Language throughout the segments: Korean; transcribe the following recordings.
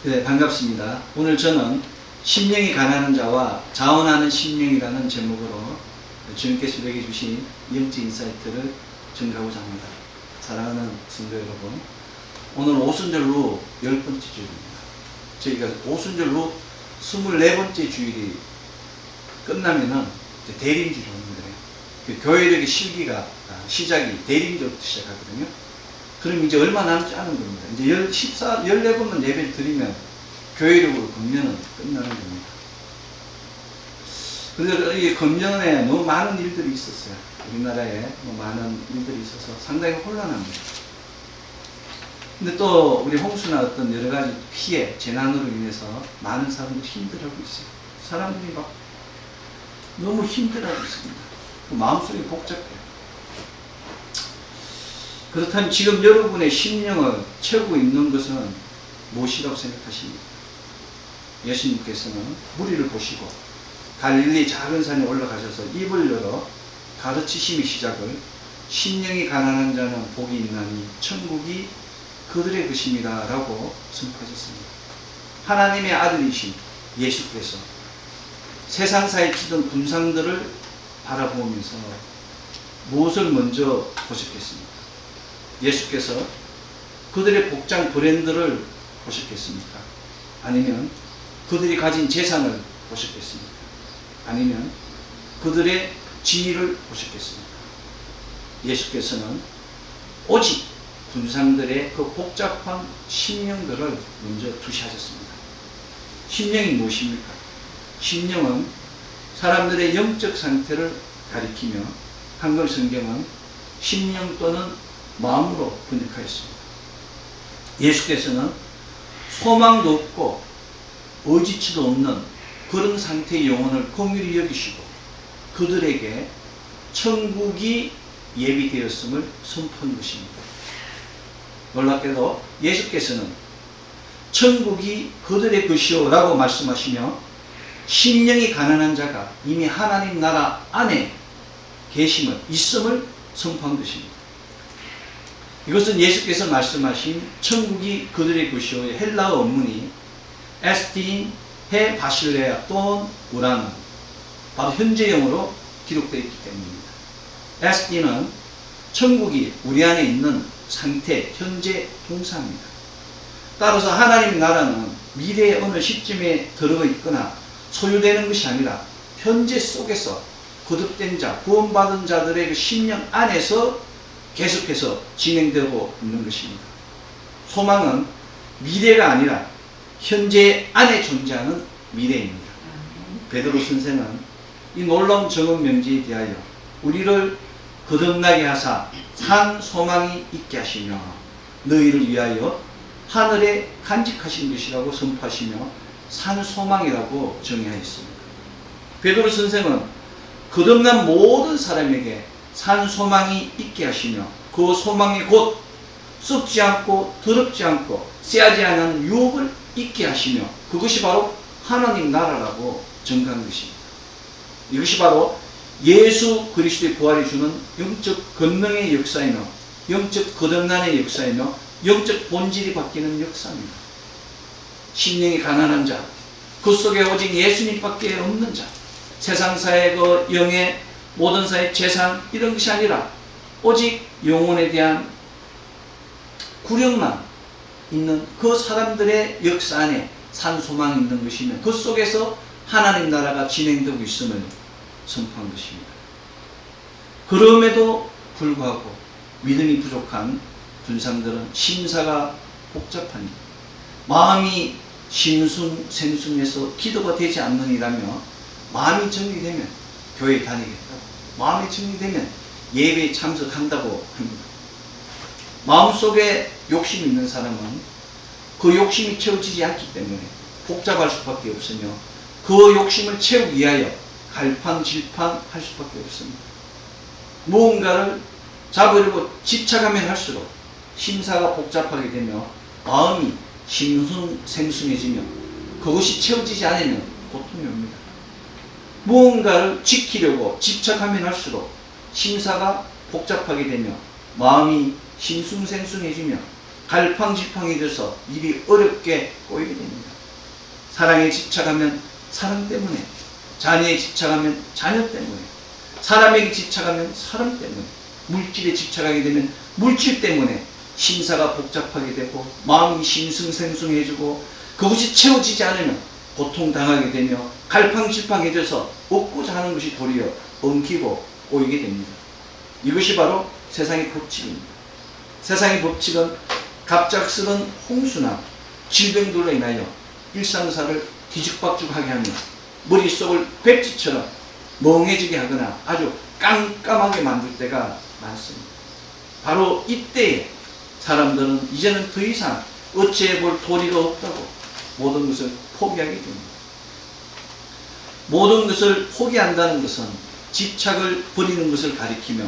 네, 반갑습니다. 오늘 저는 심령이 가난한 자와 자원하는 심령이라는 제목으로 주님께서 우리에게 주신 영적 인사이트를 전가하고자 합니다. 사랑하는 성도 여러분, 오늘 오순절로 10번째 주일입니다. 저희가 오순절로 24번째 주일이 끝나면은 대림주일이 오는 거예요. 교회력의 실기가 시작이 대림주일부터 시작하거든요. 그럼 이제 얼마 남지 않은 겁니다. 이제 14번만 예배를 드리면 교회력으로 금년은 끝나는 겁니다. 그래서 이 금년에 너무 많은 일들이 있었어요. 우리나라에 너무 많은 일들이 있어서 상당히 혼란합니다. 근데 또 우리 홍수나 어떤 여러 가지 피해, 재난으로 인해서 많은 사람들이 힘들어하고 있어요. 사람들이 막 너무 힘들어하고 있습니다. 마음속이 복잡해요. 그렇다면 지금 여러분의 심령을 채우고 있는 것은 무엇이라고 생각하십니까? 예수님께서는 무리를 보시고 갈릴리 작은 산에 올라가셔서 입을 열어 가르치심의 시작을 심령이 가난한 자는 복이 있나니 천국이 그들의 것입니다 라고 선포하셨습니다. 하나님의 아들이신 예수께서 세상사에 치던 군상들을 바라보면서 무엇을 먼저 보셨겠습니까? 예수께서 그들의 복장 브랜드를 보셨겠습니까? 아니면 그들이 가진 재산을 보셨겠습니까? 아니면 그들의 지위를 보셨겠습니까? 예수께서는 오직 군상들의 그 복잡한 심령들을 먼저 두시하셨습니다. 심령이 무엇입니까? 심령은 사람들의 영적 상태를 가리키며 한글 성경은 심령 또는 마음으로 번역하였습니다. 예수께서는 소망도 없고 의지치도 없는 그런 상태의 영혼을 긍휼히 여기시고 그들에게 천국이 예비되었음을 선포한 것입니다. 놀랍게도 예수께서는 천국이 그들의 것이요 라고 말씀하시며 심령이 가난한 자가 이미 하나님 나라 안에 있음을 선포한 것입니다. 이것은 예수께서 말씀하신 천국이 그들의 것이요 헬라어 원문이 에스틴 헤 바실레아 또는 우라는 바로 현재형으로 기록되어 있기 때문입니다. 에스틴은 천국이 우리 안에 있는 상태, 현재 동사입니다. 따라서 하나님 나라는 미래의 어느 시점에 들어가 있거나 소유되는 것이 아니라 현재 속에서 거듭된 자, 구원받은 자들의 그 심령 안에서 계속해서 진행되고 있는 것입니다. 소망은 미래가 아니라 현재 안에 존재하는 미래입니다. 베드로 선생은 이 놀라운 정원 명제에 대하여 우리를 거듭나게 하사 산 소망이 있게 하시며 너희를 위하여 하늘에 간직하신 것이라고 선포하시며 산 소망이라고 정의하였습니다. 베드로 선생은 거듭난 모든 사람에게 산 소망이 있게 하시며 그 소망이 곧 썩지 않고 더럽지 않고 쎄하지 않은 유업을 있게 하시며 그것이 바로 하나님 나라라고 정한 것입니다. 이것이 바로 예수 그리스도의 부활이 주는 영적 권능의 역사이며 영적 거듭난의 역사이며 영적 본질이 바뀌는 역사입니다. 심령이 가난한 자, 그 속에 오직 예수님밖에 없는 자, 세상사의 그 영의 모든 사의 재산 이런 것이 아니라 오직 영혼에 대한 구력만 있는 그 사람들의 역사 안에 산 소망이 있는 것이며 그 속에서 하나님 나라가 진행되고 있음을 선포한 것입니다. 그럼에도 불구하고 믿음이 부족한 군상들은 심사가 복잡하니 마음이 심순생순해서 기도가 되지 않느니라며 마음이 정리되면 교회에 다니겠다고 마음이 정리되면 예배에 참석한다고 합니다. 마음속에 욕심이 있는 사람은 그 욕심이 채워지지 않기 때문에 복잡할 수밖에 없으며 그 욕심을 채우기 위하여 갈팡질팡할 수밖에 없습니다. 무언가를 잡으려고 집착하면 할수록 심사가 복잡하게 되며 마음이 심순생순해지며 그것이 채워지지 않으면 고통이 옵니다. 무언가를 지키려고 집착하면 할수록 심사가 복잡하게 되며 마음이 심순생순해지며 갈팡질팡해져서 일이 어렵게 꼬이게 됩니다. 사랑에 집착하면 사랑 때문에, 자녀에 집착하면 자녀 때문에, 사람에게 집착하면 사람 때문에, 물질에 집착하게 되면 물질 때문에 심사가 복잡하게 되고 마음이 싱숭생숭해지고 그것이 채워지지 않으면 고통당하게 되며 갈팡질팡해져서 얻고자 하는 것이 도리어 엉키고 꼬이게 됩니다. 이것이 바로 세상의 법칙입니다. 세상의 법칙은 갑작스런 홍수나 질병들로 인하여 일상사를 뒤죽박죽하게 하며 머릿속을 백지처럼 멍해지게 하거나 아주 깜깜하게 만들 때가 많습니다. 바로 이때에 사람들은 이제는 더 이상 어찌해 볼 도리가 없다고 모든 것을 포기하게 됩니다. 모든 것을 포기한다는 것은 집착을 버리는 것을 가리키며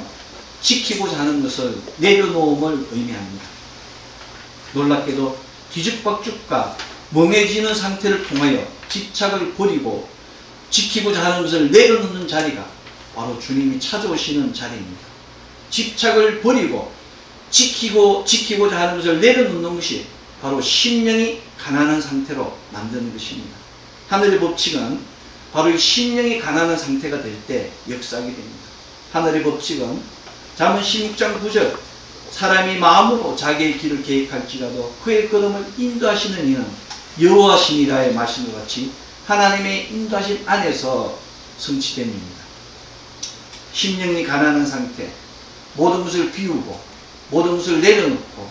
지키고자 하는 것을 내려놓음을 의미합니다. 놀랍게도 뒤죽박죽과 멍해지는 상태를 통하여 집착을 버리고 지키고자 하는 것을 내려놓는 자리가 바로 주님이 찾아오시는 자리입니다. 집착을 버리고 지키고자 하는 것을 내려놓는 것이 바로 심령이 가난한 상태로 만드는 것입니다. 하늘의 법칙은 바로 이 심령이 가난한 상태가 될 때 역사하게 됩니다. 하늘의 법칙은 잠언 16장 9절 사람이 마음으로 자기의 길을 계획할지라도 그의 걸음을 인도하시는 이는 여호와시니라의 말씀과 같이 하나님의 인도하심 안에서 성취됩니다. 심령이 가난한 상태, 모든 것을 비우고 모든 것을 내려놓고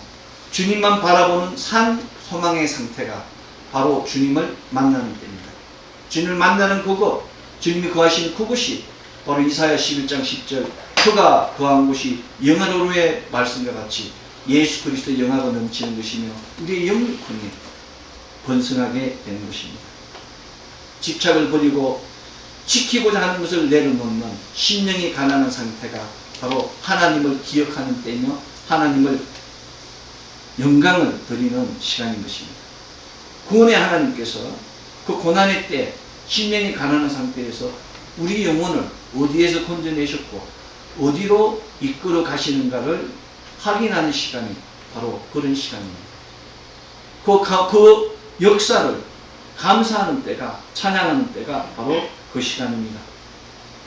주님만 바라보는 산 소망의 상태가 바로 주님을 만나는 때입니다. 주님을 만나는 그곳, 주님이 거하시는 그곳이 바로 이사야 11장 10절 그가 거한 곳이 영화로의 말씀과 같이 예수 그리스도의 영화가 넘치는 것이며 우리의 영을 통해 번성하게 되는 것입니다. 집착을 버리고 지키고자 하는 것을 내려놓는 심령이 가난한 상태가 바로 하나님을 기억하는 때이며 하나님을 영광을 드리는 시간인 것입니다. 구원의 하나님께서 그 고난의 때 심령이 가난한 상태에서 우리 영혼을 어디에서 건져내셨고 어디로 이끌어 가시는가를 확인하는 시간이 바로 그런 시간입니다. 그 역사를 감사하는 때가, 찬양하는 때가 바로 그 시간입니다.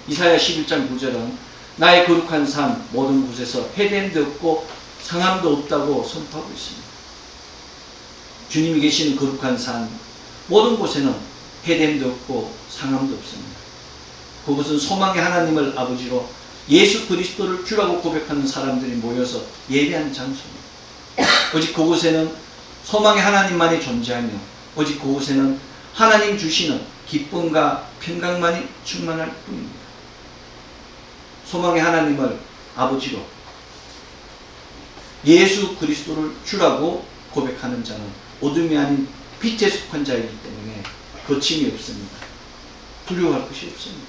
이사야 11장 9절은 나의 거룩한 산 모든 곳에서 해됨도 없고 상함도 없다고 선포하고 있습니다. 주님이 계시는 거룩한 산 모든 곳에는 해됨도 없고 상함도 없습니다. 그것은 소망의 하나님을 아버지로 예수 그리스도를 주라고 고백하는 사람들이 모여서 예배하는 장소입니다. 오직 그곳에는 소망의 하나님만이 존재하며 오직 그곳에는 하나님 주시는 기쁨과 평강만이 충만할 뿐입니다. 소망의 하나님을 아버지로 예수 그리스도를 주라고 고백하는 자는 어둠이 아닌 빛에 속한 자이기 때문에 거침이 없습니다. 두려워할 것이 없습니다.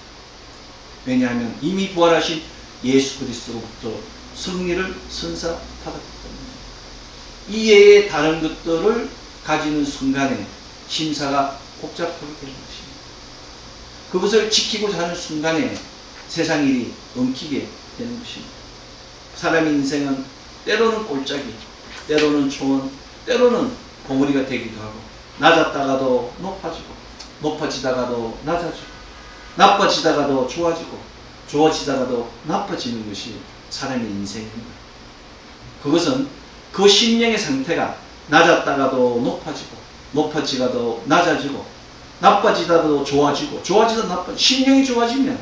왜냐하면 이미 부활하신 예수 그리스도로부터 승리를 선사받았기 때문입니다. 이외의 다른 것들을 가지는 순간에 심사가 복잡하게 되는 것입니다. 그것을 지키고자 하는 순간에 세상 일이 엉키게 되는 것입니다. 사람의 인생은 때로는 골짜기, 때로는 초원, 때로는 봉우리가 되기도 하고 낮았다가도 높아지고 높아지다가도 낮아지고 나빠지다가도 좋아지고 좋아지다가도 나빠지는 것이 사람의 인생입니다. 그것은 그 심령의 상태가 낮았다가도 높아지고 높아지다가도 낮아지고 나빠지다가도 좋아지고 좋아지다 나빠지고 심령이 좋아지면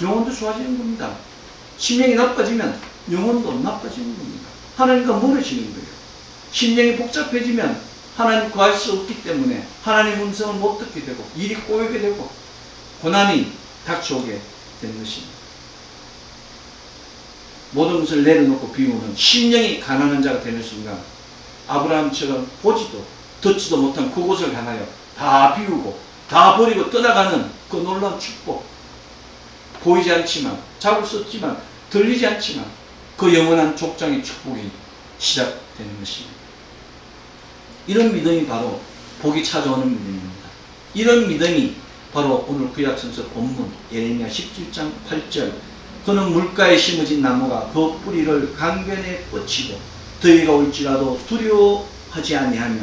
영혼도 좋아지는 겁니다. 심령이 나빠지면 영혼도 나빠지는 겁니다. 하나님과 멀어지는 거예요. 심령이 복잡해지면 하나님 구할 수 없기 때문에 하나님 음성을 못 듣게 되고 일이 꼬이게 되고 고난이 닥쳐오게 되는 것입니다. 모든 것을 내려놓고 비우는 심령이 가난한 자가 되는 순간 아브라함처럼 보지도 듣지도 못한 그곳을 향하여 다 비우고 다 버리고 떠나가는 그 놀라운 축복, 보이지 않지만 잡을 수 없지만 들리지 않지만 그 영원한 족장의 축복이 시작되는 것입니다. 이런 믿음이 바로 복이 찾아오는 믿음입니다. 이런 믿음이 바로 오늘 구약성서 본문 예레미야 17장 8절 그는 물가에 심어진 나무가 그 뿌리를 강변에 뻗치고 더위가 올지라도 두려워하지 아니하며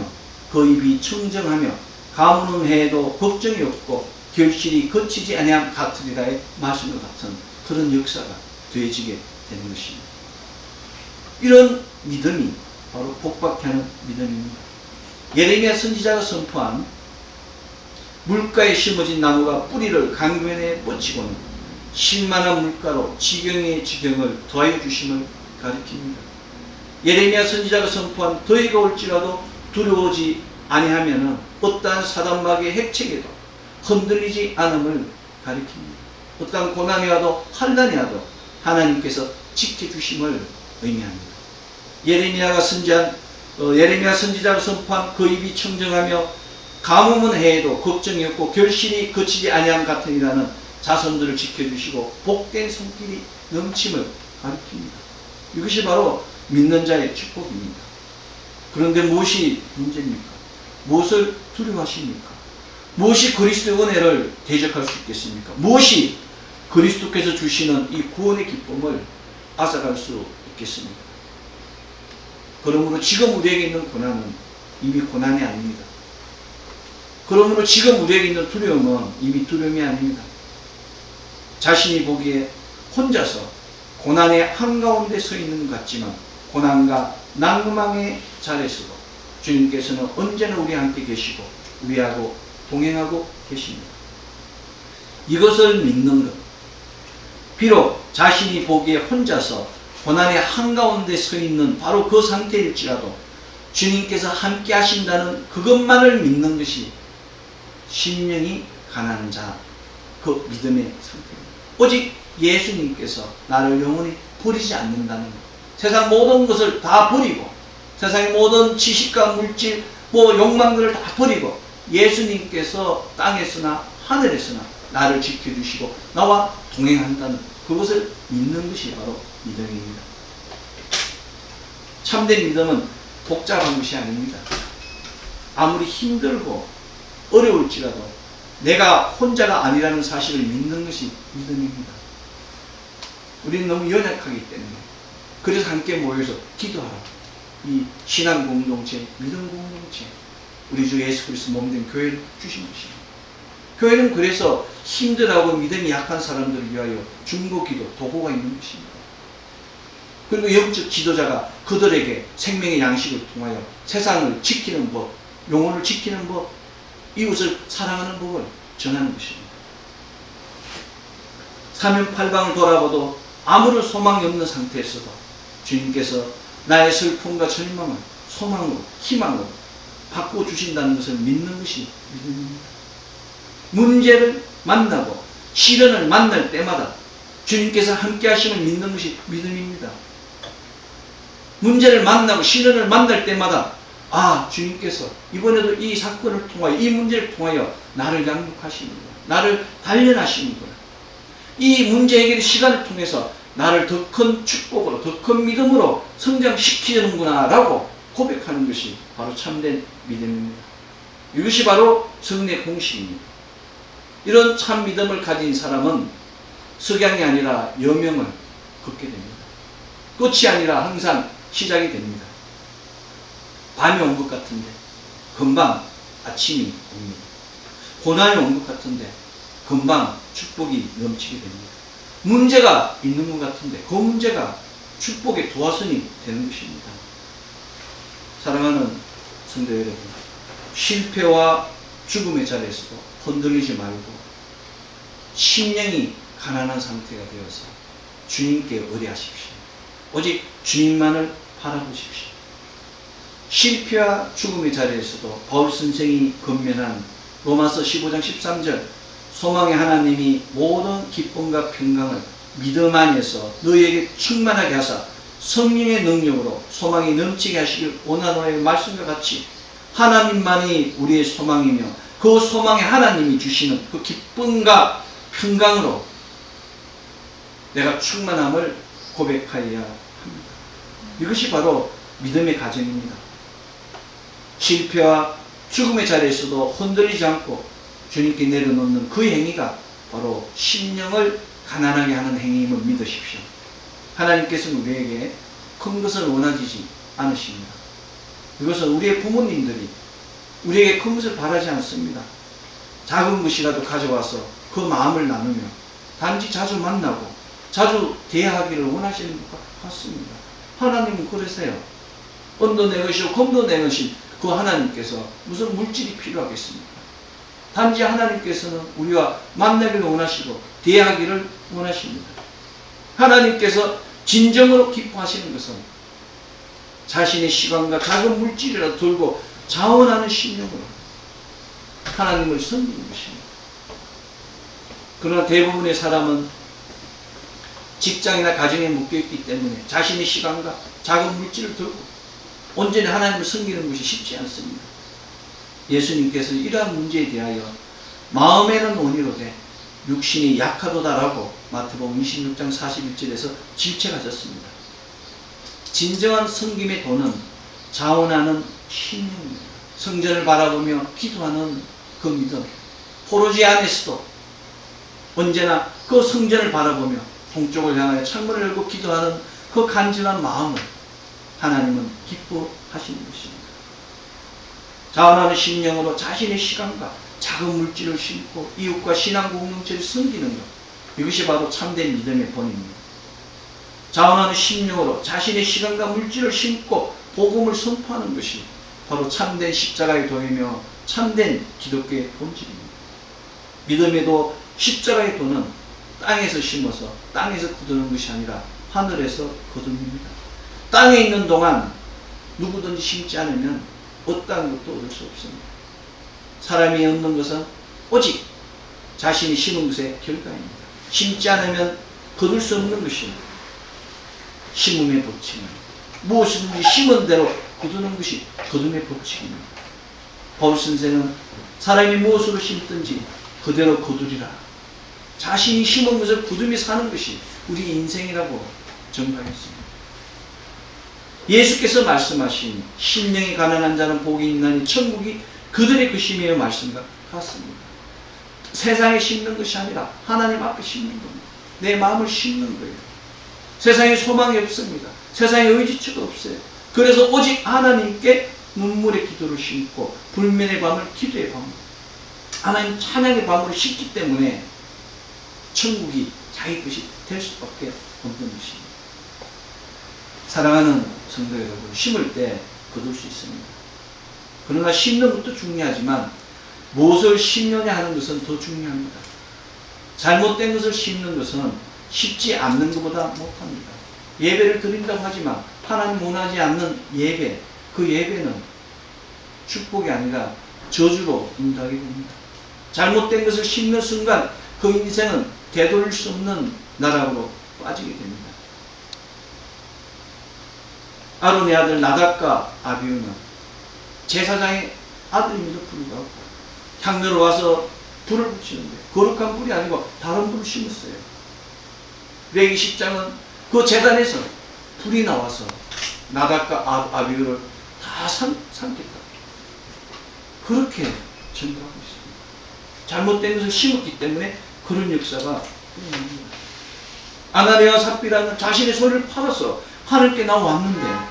그 입이 청정하며 가무는 해에도 걱정이 없고 결실이 거치지 아니함 같으리라의 말씀과 같은 그런 역사가 되어지게 되는 것입니다. 이런 믿음이 바로 복받게 하는 믿음입니다. 예레미야 선지자가 선포한 물가에 심어진 나무가 뿌리를 강변에 뻗치고는 신만한 물가로 지경의 지경을 더하여 주심을 가리킵니다. 예레미야 선지자가 선포한 더위가 올지라도 두려워지 아니하면은 어떠한 사단마귀의 핵책에도 흔들리지 않음을 가리킵니다. 어떠한 고난이 와도 환난이 와도 하나님께서 지켜주심을 의미합니다. 예레미야 선지자가 선포한 그 입이 청정하며 가뭄은 해에도 걱정이 없고 결실이 거치지 아니함 같으니라는 자손들을 지켜주시고 복된 손길이 넘침을 가리킵니다. 이것이 바로 믿는 자의 축복입니다. 그런데 무엇이 문제입니까? 무엇을 두려워하십니까? 무엇이 그리스도의 은혜를 대적할 수 있겠습니까? 무엇이 그리스도께서 주시는 이 구원의 기쁨을 앗아갈 수 있겠습니까? 그러므로 지금 우리에게 있는 고난은 이미 고난이 아닙니다. 그러므로 지금 우리에게 있는 두려움은 이미 두려움이 아닙니다. 자신이 보기에 혼자서 고난의 한가운데 서 있는 것 같지만 고난과 난무망의 자리에서도 주님께서는 언제나 우리와 함께 계시고 우리하고 동행하고 계십니다. 이것을 믿는 것, 비록 자신이 보기에 혼자서 고난의 한가운데 서 있는 바로 그 상태일지라도 주님께서 함께 하신다는 그것만을 믿는 것이 심령이 가난한 자, 그 믿음의 상태입니다. 오직 예수님께서 나를 영원히 버리지 않는다는 것, 세상 모든 것을 다 버리고 세상의 모든 지식과 물질, 욕망들을 다 버리고 예수님께서 땅에서나 하늘에서나 나를 지켜주시고 나와 동행한다는 그것을 믿는 것이 바로 믿음입니다. 참된 믿음은 복잡한 것이 아닙니다. 아무리 힘들고 어려울지라도 내가 혼자가 아니라는 사실을 믿는 것이 믿음입니다. 우리는 너무 연약하기 때문에 그래서 함께 모여서 기도하라. 이 신앙 공동체, 믿음 공동체, 우리 주 예수 그리스도 몸된 교회를 주신 것입니다. 교회는 그래서 힘들하고 믿음이 약한 사람들을 위하여 중보기도, 도구가 있는 것입니다. 그리고 영적 지도자가 그들에게 생명의 양식을 통하여 세상을 지키는 법, 영혼을 지키는 법, 이웃을 사랑하는 법을 전하는 것입니다. 사면팔방을 돌아봐도 아무런 소망이 없는 상태에서도 주님께서 나의 슬픔과 절망을 소망으로, 희망으로 바꿔주신다는 것을 믿는 것이 믿음입니다. 문제를 만나고 시련을 만날 때마다 주님께서 함께 하심을 믿는 것이 믿음입니다. 문제를 만나고 시련을 만날 때마다 주님께서 이번에도 이 사건을 통하여 이 문제를 통하여 나를 양육하시는구나, 나를 단련하시는구나, 이 문제 해결의 시간을 통해서 나를 더 큰 축복으로 더 큰 믿음으로 성장시키는구나 라고 고백하는 것이 바로 참된 믿음입니다. 이것이 바로 성례 공식입니다. 이런 참 믿음을 가진 사람은 석양이 아니라 여명을 걷게 됩니다. 끝이 아니라 항상 시작이 됩니다. 밤이 온 것 같은데 금방 아침이 옵니다. 고난이 온 것 같은데 금방 축복이 넘치게 됩니다. 문제가 있는 것 같은데 그 문제가 축복의 도화선이 되는 것입니다. 사랑하는 성도 여러분, 실패와 죽음의 자리에서도 흔들리지 말고 심령이 가난한 상태가 되어서 주님께 의뢰하십시오. 오직 주님만을 바라보십시오. 실패와 죽음의 자리에서도 바울 선생이 건면한 로마서 15장 13절, 소망의 하나님이 모든 기쁨과 평강을 믿음 안에서 너희에게 충만하게 하사 성령의 능력으로 소망이 넘치게 하시길 원하노라의 말씀과 같이 하나님만이 우리의 소망이며 그 소망의 하나님이 주시는 그 기쁨과 평강으로 내가 충만함을 고백하여야 합니다. 이것이 바로 믿음의 가정입니다. 실패와 죽음의 자리에서도 흔들리지 않고 주님께 내려놓는 그 행위가 바로 심령을 가난하게 하는 행위임을 믿으십시오. 하나님께서는 우리에게 큰 것을 원하시지 않으십니다. 이것은 우리의 부모님들이 우리에게 큰 것을 바라지 않습니다. 작은 것이라도 가져와서 그 마음을 나누며 단지 자주 만나고 자주 대하기를 원하시는 것 같습니다. 하나님은 그러세요. 은도 내 것이요 금도 내 것인 그 하나님께서 무슨 물질이 필요하겠습니까? 단지 하나님께서는 우리와 만나기를 원하시고 대하기를 원하십니다. 하나님께서 진정으로 기뻐하시는 것은 자신의 시간과 작은 물질이라도 들고 자원하는 심령으로 하나님을 섬기는 것입니다. 그러나 대부분의 사람은 직장이나 가정에 묶여있기 때문에 자신의 시간과 작은 물질을 들고 온전히 하나님을 섬기는 것이 쉽지 않습니다. 예수님께서 이러한 문제에 대하여 마음에는 온유로되 육신이 약하도다라고 마태복음 26장 41절에서 질책하셨습니다. 진정한 섬김의 도는 자원하는 신령입니다. 성전을 바라보며 기도하는 그 믿음, 포로지 안에서도 언제나 그 성전을 바라보며 동쪽을 향하여 창문을 열고 기도하는 그 간절한 마음을 하나님은 기뻐하시는 것입니다. 자원하는 심령으로 자신의 시간과 작은 물질을 심고 이웃과 신앙 공동체를 섬기는 것, 이것이 바로 참된 믿음의 본입니다. 자원하는 심령으로 자신의 시간과 물질을 심고 복음을 선포하는 것이 바로 참된 십자가의 도이며 참된 기독교의 본질입니다. 믿음에도 십자가의 도는 땅에서 심어서 땅에서 거두는 것이 아니라 하늘에서 거둡니다. 땅에 있는 동안 누구든지 심지 않으면 어떠한 것도 얻을 수 없습니다. 사람이 얻는 것은 오직 자신이 심은 것의 결과입니다. 심지 않으면 거둘 수 없는 것입니다. 심음의 법칙입니다. 무엇이든지 심은 대로 거두는 것이 거둠의 법칙입니다. 바울 선생은 사람이 무엇으로 심든지 그대로 거두리라. 자신이 심은 것을 거두며 사는 것이 우리 인생이라고 정하였습니다. 예수께서 말씀하신 심령이 가난한 자는 복이 있나니 천국이 그들의 것이며 말씀과 같습니다. 세상에 심는 것이 아니라 하나님 앞에 심는 겁니다. 내 마음을 심는 거예요. 세상에 소망이 없습니다. 세상에 의지처가 없어요. 그래서 오직 하나님께 눈물의 기도를 심고 불면의 밤을 기도의 밤을, 하나님 찬양의 밤으로 심기 때문에 천국이 자기 것이 될 수밖에 없는 것입니다. 사랑하는 성도 여러분, 심을 때 거둘 수 있습니다. 그러나 심는 것도 중요하지만 무엇을 심느냐 하는 것은 더 중요합니다. 잘못된 것을 심는 것은 쉽지 않는 것보다 못합니다. 예배를 드린다고 하지만 하나님 원하지 않는 예배, 그 예배는 축복이 아니라 저주로 인도하게 됩니다. 잘못된 것을 심는 순간 그 인생은 되돌릴 수 없는 나락으로 빠지게 됩니다. 아론의 아들 나답과 아비후는 제사장의 아들임에도 불구하고 향로로 와서 불을 붙이는데 거룩한 불이 아니고 다른 불을 심었어요. 레위 10장은 그 제단에서 불이 나와서 나답과 아비후를 다 삼켰다. 그렇게 전도하고 있습니다. 잘못된 것을 심었기 때문에 그런 역사가 일어납니다. 아나니아와 삽비라는 자신의 소리를 팔아서 하늘께 나왔는데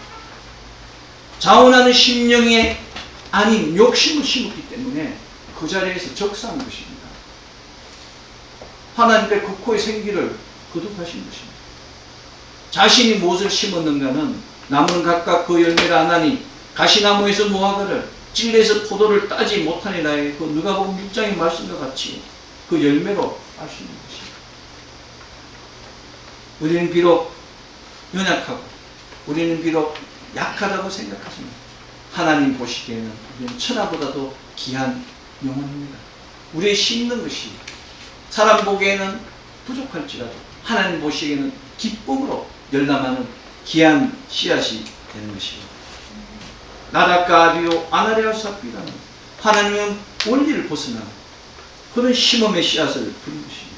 자원하는 심령이 아닌 욕심을 심었기 때문에 그 자리에서 적사한 것입니다. 하나님께 그 코의 생기를 거듭하신 것입니다. 자신이 무엇을 심었는가는 나무는 각각 그 열매를 안하니 가시나무에서 무화과를 찔레에서 포도를 따지 못하니라의 그 누가복음 6장의 말씀과 같이 그 열매로 알 수 있는 것입니다. 우리는 비록 연약하고 우리는 비록 약하다고 생각하지만 하나님 보시기에는 우리는 천하보다도 귀한 영혼입니다. 우리의 심는 것이 사람 보기에는 부족할지라도 하나님 보시기에는 기쁨으로 열람하는 귀한 씨앗이 되는 것입니다. 나답과 아비후, 아나니아와 삽비라는 하나님은 원리를 벗어난 그런 심음의 씨앗을 부린 것입니다.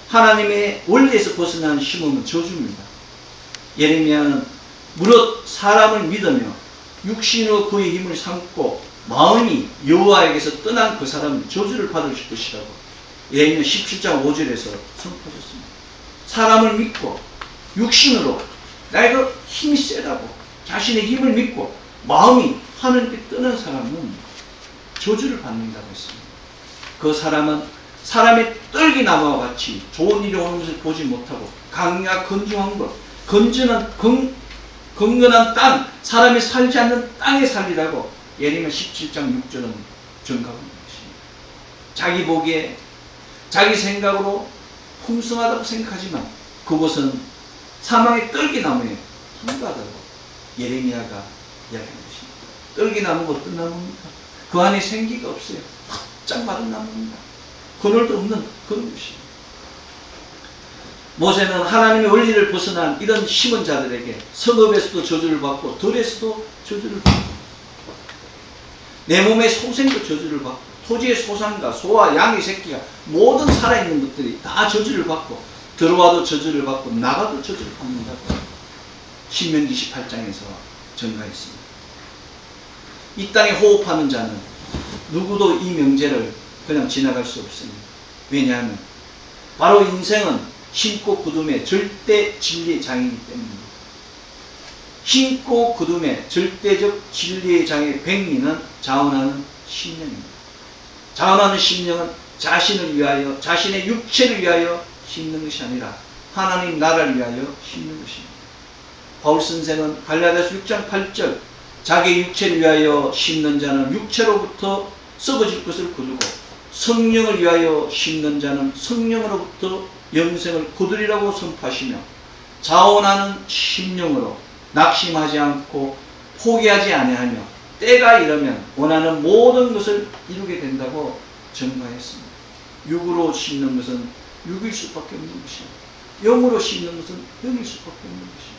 하나님의 원리에서 벗어난 심음은 저주입니다. 예레미야는 무릇 사람을 믿으며 육신으로 그의 힘을 삼고 마음이 여호와에게서 떠난 그 사람은 저주를 받을 것이라고 예레미야 17장 5절에서 선포하셨습니다. 사람을 믿고 육신으로 내가 힘이 세다고 자신의 힘을 믿고 마음이 하나님께 떠난 사람은 저주를 받는다고 했습니다. 그 사람은 사람의 떨기나무와 같이 좋은 일이 오는 것을 보지 못하고 강야 건조한 것, 건건한 땅, 사람이 살지 않는 땅에 살리라고 예레미야 17장 6절은 증가하는 것입니다. 자기 보기에 자기 생각으로 풍성하다고 생각하지만 그곳은 사망의 떨기나무에 한가하다고 예레미야가 이야기하는 것입니다. 떨기나무가 어떤 나무입니까? 그 안에 생기가 없어요. 바짝 마른 나무입니다. 그늘도 없는 그런 것입니다. 모세는 하나님의 원리를 벗어난 이런 심은 자들에게 성읍에서도 저주를 받고 들에서도 저주를 받고 내 몸의 소생도 저주를 받고 토지의 소산과 소와 양의 새끼가 모든 살아있는 것들이 다 저주를 받고 들어와도 저주를 받고 나가도 저주를 받는다고 신명기 28장에서 전가했습니다. 이 땅에 호흡하는 자는 누구도 이 명제를 그냥 지나갈 수 없습니다. 왜냐하면 바로 인생은 힘고 굳음의 절대 진리의 장이기 때문입니다. 힘고 굳음의 절대적 진리의 장의 백리는 자원하는 심령입니다. 자원하는 심령은 자신을 위하여 자신의 육체를 위하여 심는 것이 아니라 하나님 나라를 위하여 심는 것입니다. 바울 선생은 갈라디아서 6장 8절 자기 육체를 위하여 심는 자는 육체로부터 썩어질 것을 거두고 성령을 위하여 심는 자는 성령으로부터 영생을 거두리라고 선포하시며 자원하는 심령으로 낙심하지 않고 포기하지 아니하며 때가 이르면 원하는 모든 것을 이루게 된다고 전가했습니다. 육으로 심는 것은 육일 수밖에 없는 것입니다. 영으로 심는 것은 영일 수밖에 없는 것입니다.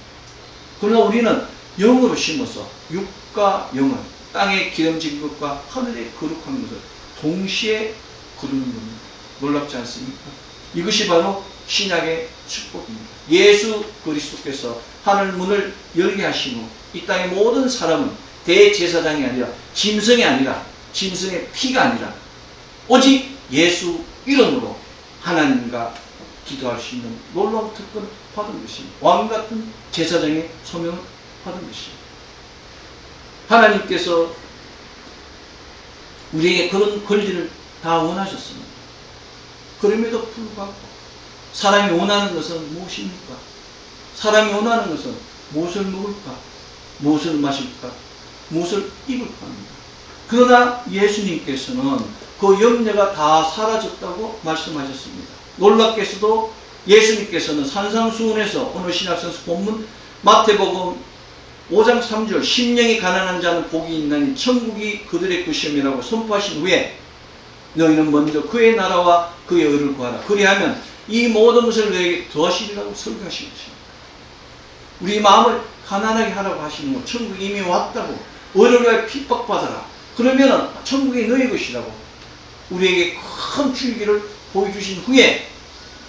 그러나 우리는 영으로 심어서 육과 영을 땅에 기름진 것과 하늘에 거룩한 것을 동시에 거두는 겁니다. 놀랍지 않습니까? 이것이 바로 신약의 축복입니다. 예수 그리스도께서 하늘 문을 열게 하시고 이 땅의 모든 사람은 대제사장이 아니라 짐승이 아니라 짐승의 피가 아니라 오직 예수 이름으로 하나님과 기도할 수 있는 놀라운 특권을 받은 것입니다. 왕같은 제사장의 소명을 받은 것입니다. 하나님께서 우리에게 그런 권리를 다 원하셨습니다. 그럼에도 불구하고 사람이 원하는 것은 무엇입니까? 사람이 원하는 것은 무엇을 먹을까? 무엇을 마실까? 무엇을 입을까 합니다. 그러나 예수님께서는 그 염려가 다 사라졌다고 말씀하셨습니다. 놀랍게서도 예수님께서는 산상수훈에서 오늘 신약성서 본문 마태복음 5장 3절 심령이 가난한 자는 복이 있나니 천국이 그들의 것임이라고 선포하신 후에 너희는 먼저 그의 나라와 그의 의를 구하라. 그리하면 이 모든 것을 너에게 더하시리라고 설교하신 것입니다. 우리 마음을 가난하게 하라고 하시는 것, 천국이 이미 왔다고, 의를 위하여 핍박받아라. 그러면 천국이 너의 것이라고 우리에게 큰 줄기를 보여주신 후에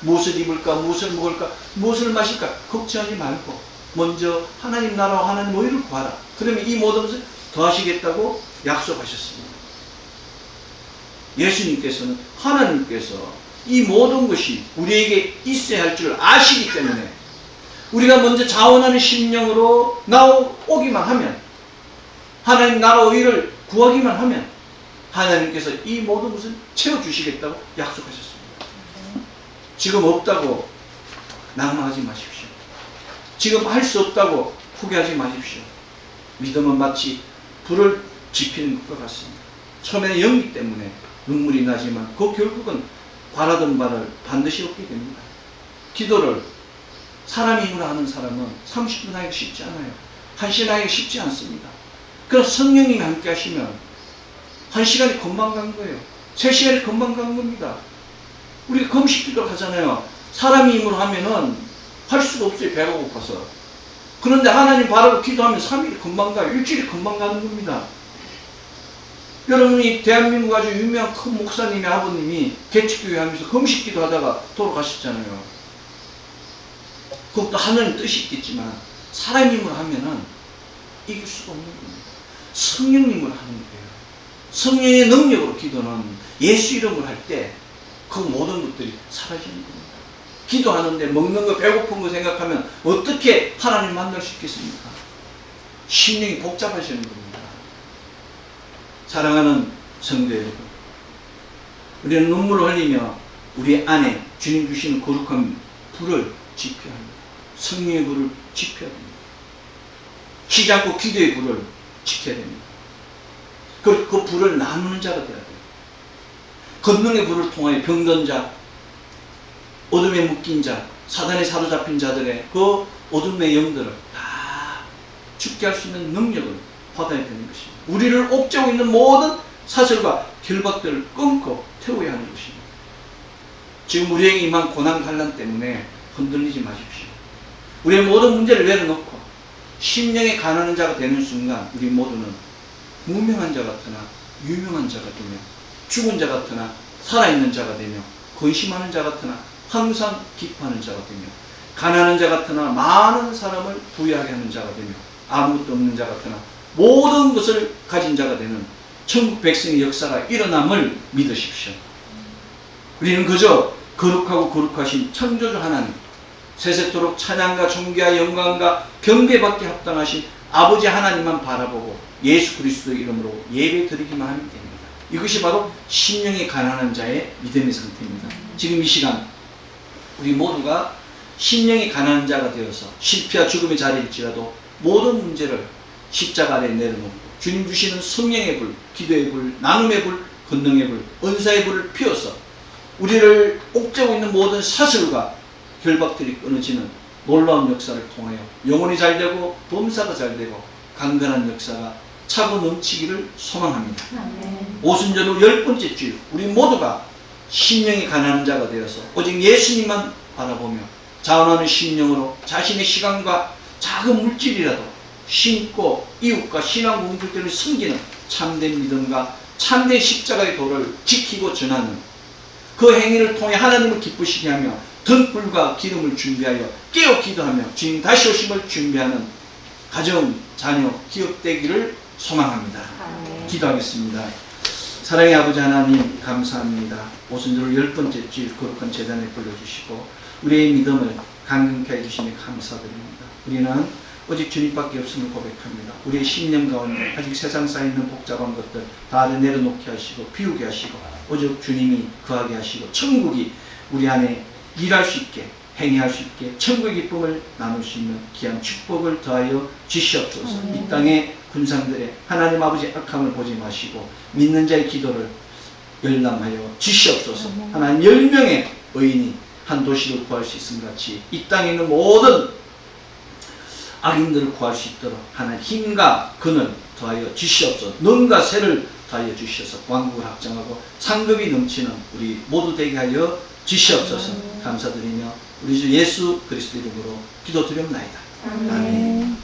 무엇을 입을까, 무엇을 먹을까, 무엇을 마실까 걱정하지 말고 먼저 하나님 나라와 하나님 의를 구하라. 그러면 이 모든 것을 더하시겠다고 약속하셨습니다. 예수님께서는 하나님께서 이 모든 것이 우리에게 있어야 할 줄 아시기 때문에 우리가 먼저 자원하는 심령으로 나오기만 하면 하나님 나라의 의를 구하기만 하면 하나님께서 이 모든 것을 채워주시겠다고 약속하셨습니다. 지금 없다고 낙망하지 마십시오. 지금 할 수 없다고 포기하지 마십시오. 믿음은 마치 불을 지피는 것과 같습니다. 처음에는 연기 때문에 눈물이 나지만 그 결국은 바라던 바를 반드시 얻게 됩니다. 기도를 사람의 힘으로 하는 사람은 30분 하기가 쉽지 않아요. 1시간 하기가 쉽지 않습니다. 그럼 성령님이 함께 하시면 1시간이 금방 간 거예요. 3시간이 금방 간 겁니다. 우리가 금식기도 하잖아요. 사람의 힘으로 하면은 할 수가 없어요. 배가 고파서. 그런데 하나님 바라고 기도하면 3일이 금방 가요. 일주일이 금방 가는 겁니다. 여러분이 대한민국 아주 유명한 큰 목사님의 아버님이 개척교회 하면서 금식기도 하다가 돌아가셨잖아요. 그것도 하나님 뜻이 있겠지만 사람 힘으로 하면은 이길 수가 없는 겁니다. 성령님으로 하는 거예요. 성령의 능력으로 기도는 예수 이름으로 할 때 그 모든 것들이 사라지는 겁니다. 기도하는데 먹는 거 배고픈 거 생각하면 어떻게 하나님 만날 수 있겠습니까? 심령이 복잡하시는 겁니다. 사랑하는 성도 여러분, 우리는 눈물을 흘리며 우리 안에 주님 주시는 거룩한 불을 지펴야 합니다. 성령의 불을 지펴야 됩니다. 쉬지 않고 기도의 불을 지켜야 됩니다. 그 불을 나누는 자가 되어야 돼요. 권능의 불을 통하여 병든 자, 어둠에 묶인 자, 사단에 사로잡힌 자들의 그 어둠의 영들을 다 죽게 할 수 있는 능력을 받아야 되는 것입니다. 우리를 옥죄고 있는 모든 사슬과 결박들을 끊고 태워야 하는 것입니다. 지금 우리에게 임한 고난 환난 때문에 흔들리지 마십시오. 우리의 모든 문제를 내려놓고 심령에 가난한 자가 되는 순간 우리 모두는 무명한 자 같으나 유명한 자가 되며 죽은 자 같으나 살아있는 자가 되며 근심하는 자 같으나 항상 기뻐하는 자가 되며 가난한 자 같으나 많은 사람을 부유하게 하는 자가 되며 아무것도 없는 자 같으나 모든 것을 가진 자가 되는 천국 백성의 역사가 일어남을 믿으십시오. 우리는 그저 거룩하고 거룩하신 창조주 하나님, 세세토록 찬양과 존귀와 영광과 경배받기 합당하신 아버지 하나님만 바라보고 예수 그리스도의 이름으로 예배 드리기만 하면 됩니다. 이것이 바로 심령이 가난한 자의 믿음의 상태입니다. 지금 이 시간 우리 모두가 심령이 가난한 자가 되어서 실패와 죽음의 자리일지라도 모든 문제를 십자가 아래 내려놓고 주님 주시는 성령의 불, 기도의 불, 나눔의 불, 권능의 불, 은사의 불을 피워서 우리를 옥죄고 있는 모든 사슬과 결박들이 끊어지는 놀라운 역사를 통하여 영혼이 잘되고 범사가 잘되고 강건한 역사가 차고 넘치기를 소망합니다. 오순절로 10번째 주일 우리 모두가 심령이 가난한 자가 되어서 오직 예수님만 바라보며 자원하는 심령으로 자신의 시간과 작은 물질이라도 신고 이웃과 신앙 공동체를 섬기는 참된 믿음과 참된 십자가의 도를 지키고 전하는 그 행위를 통해 하나님을 기쁘시게 하며 등불과 기름을 준비하여 깨어 기도하며 주님 다시 오심을 준비하는 가정, 자녀, 기업되기를 소망합니다. 기도하겠습니다. 사랑의 아버지 하나님 감사합니다. 오순절 10번째 주일 거룩한 제단에 불러주시고 우리의 믿음을 강건케 해주시니 감사드립니다. 우리는 오직 주님밖에 없음을 고백합니다. 우리의 심령 가운데 아직 세상 쌓여있는 복잡한 것들 다 내려놓게 하시고 비우게 하시고 오직 주님이 거하게 하시고 천국이 우리 안에 일할 수 있게 행해할 수 있게 천국의 기쁨을 나눌 수 있는 귀한 축복을 더하여 주시옵소서. 이 땅의 군상들의 하나님 아버지 악함을 보지 마시고 믿는 자의 기도를 열람하여 주시옵소서. 하나님 10명의 의인이 한 도시를 구할 수 있음 같이 이 땅에 있는 모든 악인들을 구할 수 있도록 하나님 힘과 근을 더하여 주시옵소서. 능과 세를 더하여 주시옵소서. 왕국을 확장하고 상급이 넘치는 우리 모두 되게 하여 주시옵소서. 감사드리며 우리 주 예수 그리스도 이름으로 기도드립나이다. 아멘.